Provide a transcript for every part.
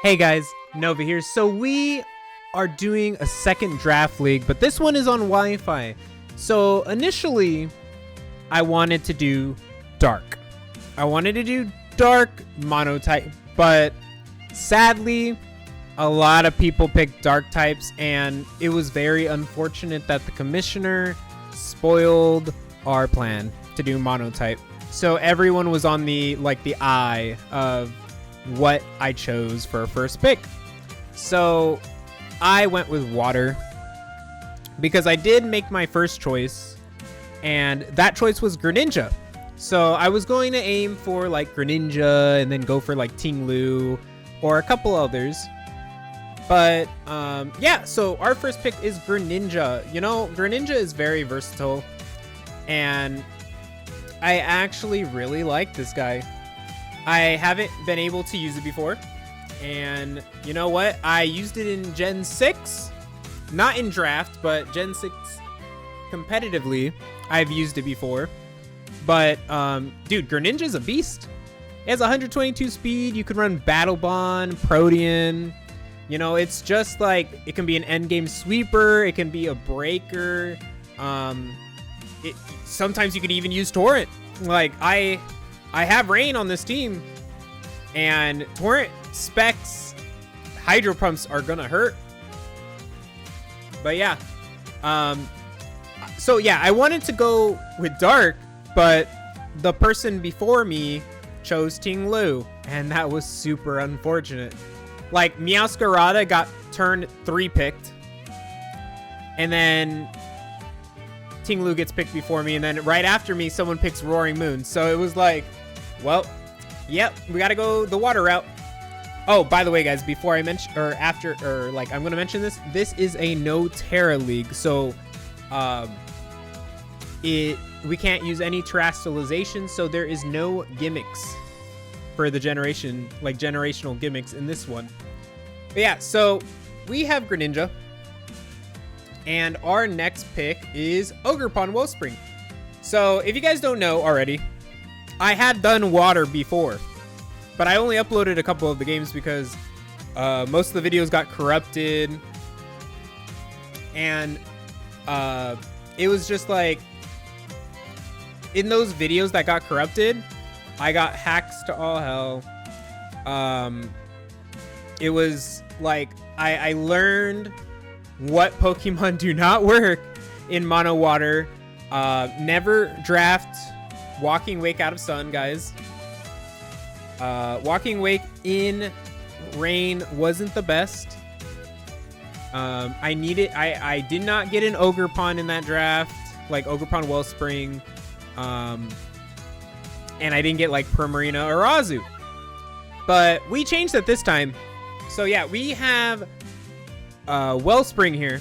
Hey guys, Nova here. So we are doing a second draft league, but this one is on Wi-Fi. So initially, I wanted to do dark. I wanted to do dark monotype, but sadly, a lot of people picked dark types, and it was very unfortunate that the commissioner spoiled our plan to do monotype. So everyone was on the eye of what I chose for a first pick. So I went with water because I did make my first choice, and that choice was Greninja. So I was going to aim for like Greninja and then go for like Tinglu or a couple others. But yeah, so our first pick is Greninja. You know, Greninja is very versatile, and I actually really like this guy. I haven't been able to use it before, and you know what? I used it in Gen 6, not in draft, but Gen 6 competitively. I've used it before, but dude, Greninja's a beast. It has 122 speed. You can run Battle Bond, Protean. You know, it's just like, it can be an endgame sweeper. It can be a breaker. Sometimes you could even use Torrent. Like, I have Rain on this team, and Torrent specs Hydro Pumps are gonna hurt. But yeah, so yeah, I wanted to go with Dark, but the person before me chose Tinglu, and that was super unfortunate. Like, Meowscarada got turn 3 picked, and then Tinglu gets picked before me, and then right after me, someone picks Roaring Moon. So it was like, well, yep, we gotta go the water route. Oh, by the way, guys, before I mention, or after, or like, I'm gonna mention this. This is a no Terra league, so we can't use any terrestrialization, so there is no gimmicks for the generational gimmicks in this one. But yeah, so we have Greninja, and our next pick is Ogerpon-Wellspring. So if you guys don't know already, I had done water before, but I only uploaded a couple of the games because most of the videos got corrupted, and it was just like, in those videos that got corrupted, I got hacks to all hell. It was like, I learned what Pokemon do not work in mono water. Never draft Walking Wake out of Sun, guys. Walking Wake in rain wasn't the best. I did not get an Ogerpon in that draft, like Ogerpon-Wellspring. And I didn't get like Primarina or Azu. But we changed that this time. So yeah, we have Wellspring here.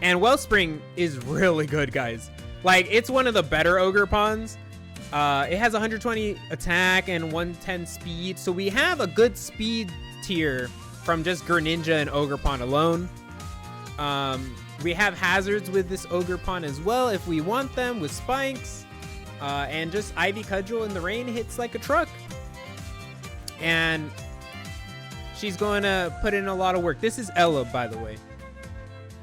And Wellspring is really good, guys. Like, it's one of the better Ogerpons. It has 120 attack and 110 speed. So we have a good speed tier from just Greninja and Ogerpon alone. We have hazards with this Ogerpon as well if we want them, with spikes. And just Ivy Cudgel in the rain hits like a truck. And she's going to put in a lot of work. This is Ella, by the way.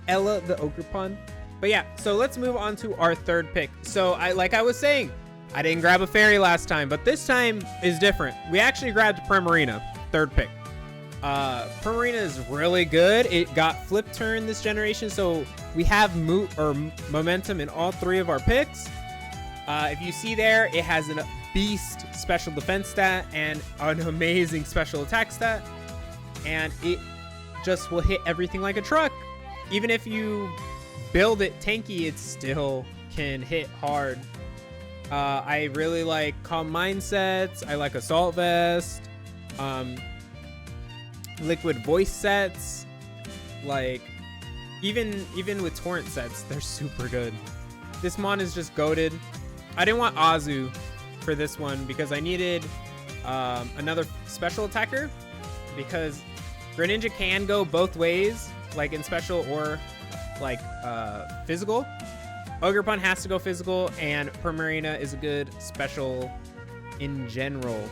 Ella, the Ogerpon. But yeah, so let's move on to our third pick. So like I was saying, I didn't grab a fairy last time, but this time is different. We actually grabbed Primarina, third pick. Primarina is really good. It got flip turn this generation, so we have momentum in all three of our picks. If you see there, it has a beast special defense stat and an amazing special attack stat, and it just will hit everything like a truck. Even if you build it tanky, it still can hit hard. I really like Calm Mindsets. I like Assault Vest. Liquid Voice sets. Like, even with Torrent sets, they're super good. This mon is just goated. I didn't want Azu for this one because I needed another special attacker, because Greninja can go both ways, like in special or like physical. Ogerpon has to go physical, and Primarina is a good special in general.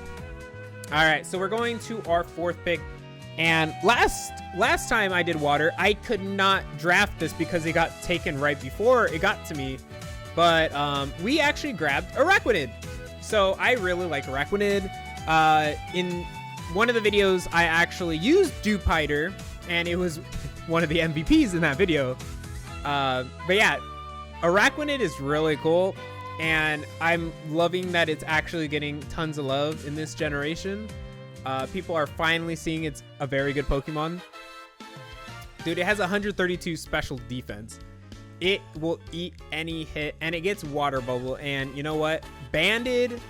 All right, so we're going to our fourth pick. And last time I did water, I could not draft this because it got taken right before it got to me. But we actually grabbed Araquanid. So I really like Araquanid. In one of the videos, I actually used Dewpider, and it was one of the MVPs in that video. But yeah, Araquanid is really cool, and I'm loving that it's actually getting tons of love in this generation. People are finally seeing it's a very good Pokemon. Dude, it has 132 special defense. It will eat any hit, and it gets Water Bubble. And you know what? Banded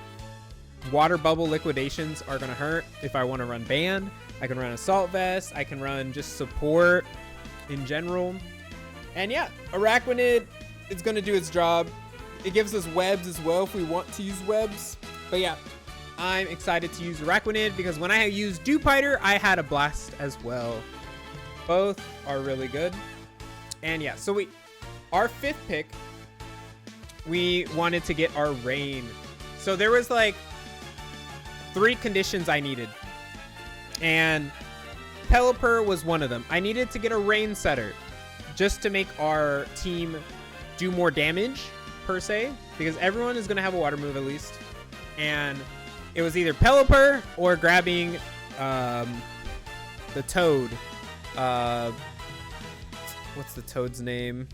Water Bubble liquidations are going to hurt if I want to run Band. I can run Assault Vest. I can run just support in general. And yeah, Araquanid is going to do its job. It gives us webs as well if we want to use webs. But yeah, I'm excited to use Araquanid because when I used Dewpider, I had a blast as well. Both are really good. And yeah, so our 5th pick, we wanted to get our Rain. So there was like 3 conditions I needed. And Pelipper was one of them. I needed to get a Rain Setter just to make our team do more damage per se, because everyone is going to have a water move at least. And it was either Pelipper or grabbing the Toad. What's the Toad's name?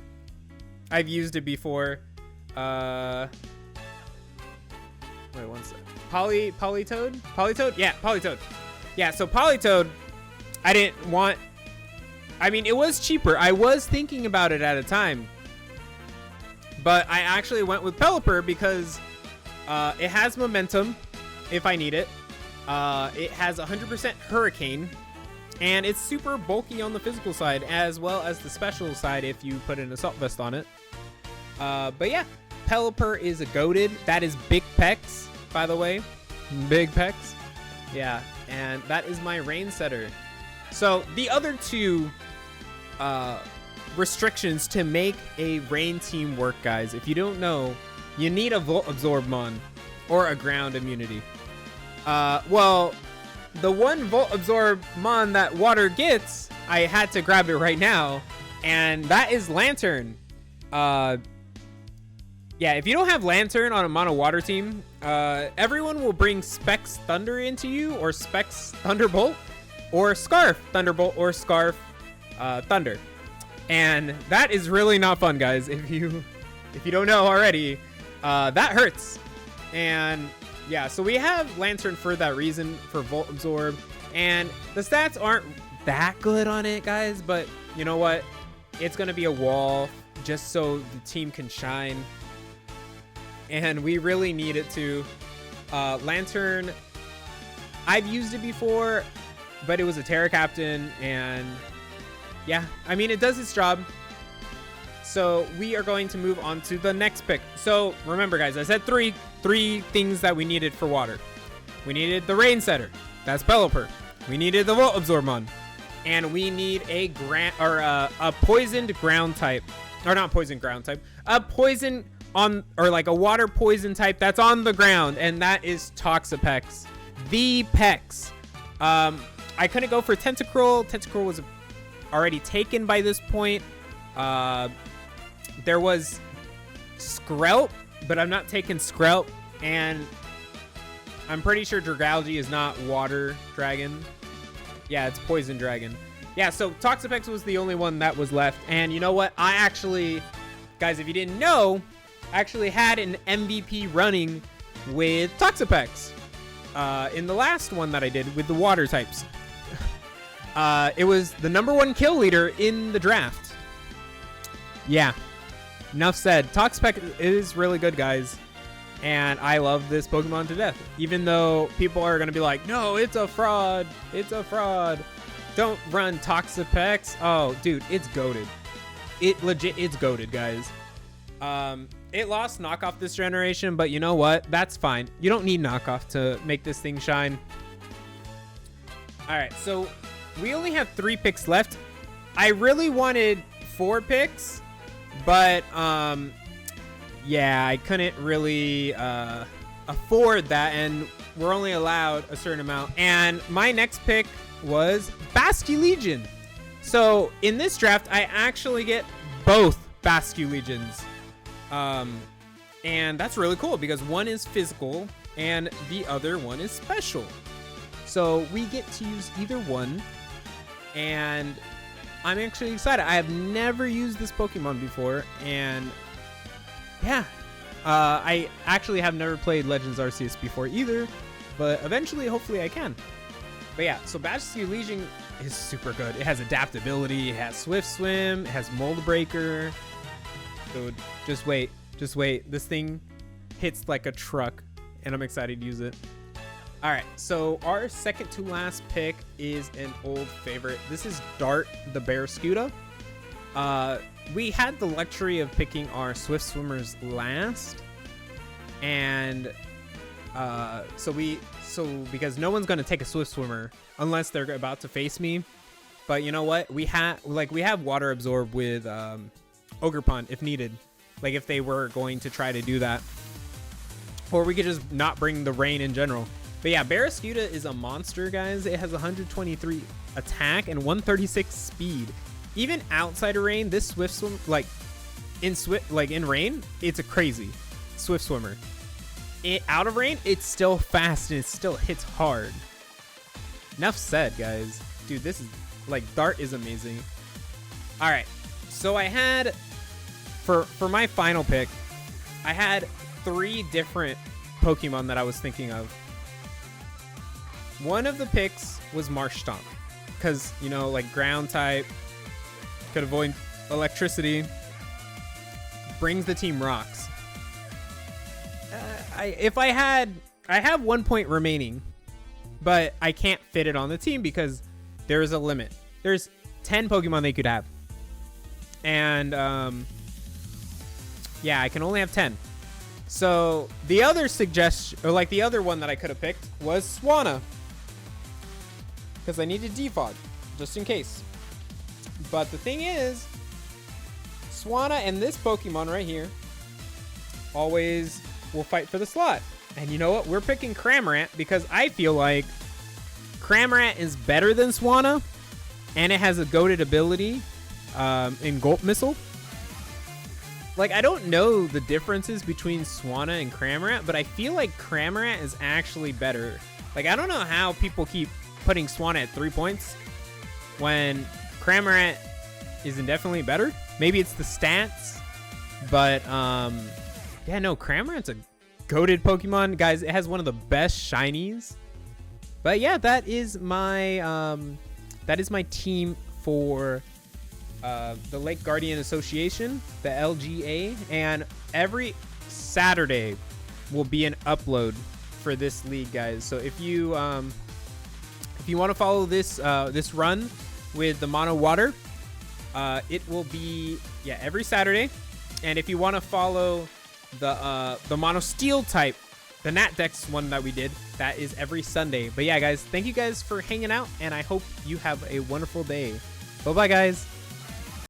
I've used it before. Wait, one sec. Politoed? Politoed? Yeah, Politoed. Yeah, so Politoed, I didn't want... I mean, it was cheaper. I was thinking about it at a time. But I actually went with Pelipper because it has momentum if I need it. It has 100% Hurricane. And it's super bulky on the physical side as well as the special side if you put an Assault Vest on it. But yeah, Pelipper is a goated. That is Big Pecs, by the way. Big Pecs. Yeah, and that is my Rain Setter. So the other 2 restrictions to make a Rain team work, guys. If you don't know, you need a Volt Absorbmon or a Ground Immunity. Well, the one Volt Absorbmon that water gets, I had to grab it right now, and that is Lantern. Yeah, if you don't have Lantern on a mono water team, everyone will bring Specs Thunder into you, or Specs Thunderbolt, or Scarf Thunderbolt, or Scarf Thunder. And that is really not fun, guys. If you don't know already, that hurts. And yeah, so we have Lantern for that reason, for Volt Absorb. And the stats aren't that good on it, guys, but you know what? It's going to be a wall just so the team can shine. And we really need it to. Lantern, I've used it before, but it was a Terra Captain, and yeah, I mean, it does its job. So we are going to move on to the next pick. So remember, guys, I said three things that we needed for water. We needed the Rain Setter. That's Pelipper. We needed the Volt Absorbmon. And we need a poisoned ground type. Or not poisoned ground type. A poison or like a water poison type that's on the ground, and that is Toxapex. The Pex. I couldn't go for Tentacruel. Tentacruel was already taken by this point. There was Skrelp, but I'm not taking Skrelp, and I'm pretty sure Dragalge is not Water Dragon. Yeah, it's Poison Dragon. Yeah, so Toxapex was the only one that was left, and you know what? I actually, guys, if you didn't know, actually had an MVP running with Toxapex in the last one that I did with the water types. It was the #1 kill leader in the draft. Yeah, enough said. Toxapex is really good, guys, and I love this Pokemon to death, even though people are going to be like, no, it's a fraud. It's a fraud. Don't run Toxapex. Oh, dude, it's goated. It's goated, guys. It lost knockoff this generation, but you know what? That's fine. You don't need knockoff to make this thing shine. All right, so we only have 3 picks left. I really wanted 4 picks, but yeah, I couldn't really afford that, and we're only allowed a certain amount. And my next pick was Basque Legion. So in this draft, I actually get both Basque Legions. And that's really cool because one is physical and the other one is special. So we get to use either one. And I'm actually excited. I have never used this Pokemon before. And yeah, I actually have never played Legends Arceus before either. But eventually, hopefully I can. But yeah, so Basque Legion is super good. It has adaptability, it has Swift Swim, it has Mold Breaker. So just wait. This thing hits like a truck, and I'm excited to use it. All right, so our second to last pick is an old favorite. This is Dart the Barracuda. We had the luxury of picking our Swift Swimmers last, and so because no one's gonna take a Swift Swimmer unless they're about to face me. But you know what? We have Water Absorb with Ogerpon if needed. Like if they were going to try to do that, or we could just not bring the rain in general. But yeah, Barracuda is a monster, guys. It has 123 attack and 136 speed. Even outside of rain, this Swift Swim, in rain, it's a crazy Swift Swimmer. Out of rain, it's still fast and it still hits hard. Enough said, guys. Dude, this is Dart is amazing. All right, so I had for my final pick, I had 3 different Pokemon that I was thinking of. One of the picks was Marsh Stomp, because ground type could avoid electricity, brings the team rocks. I have 1 point remaining, but I can't fit it on the team because there is a limit. There's 10 Pokemon they could have, and yeah, I can only have 10. So the other suggestion, or the other one that I could have picked was Swanna, because I needed defog just in case. But the thing is, Swanna and this Pokemon right here always will fight for the slot. And you know what? We're picking Cramorant because I feel like Cramorant is better than Swanna, and it has a goated ability in Gulp Missile. I don't know the differences between Swanna and Cramorant, but I feel like Cramorant is actually better. I don't know how people keep putting Swanna at 3 points when Cramorant is indefinitely better. Maybe it's the stats, but yeah, no, Cramorant's a goated Pokemon, guys. It has one of the best shinies. But yeah, that is my team for the Lake Guardian Association, the LGA, and every Saturday will be an upload for this league, guys. So if you want to follow this run with the Mono Water, it will be every Saturday. And if you want to follow the Mono Steel type, the Nat Dex one that we did, that is every Sunday. But yeah, guys, thank you guys for hanging out, and I hope you have a wonderful day. Bye bye, guys.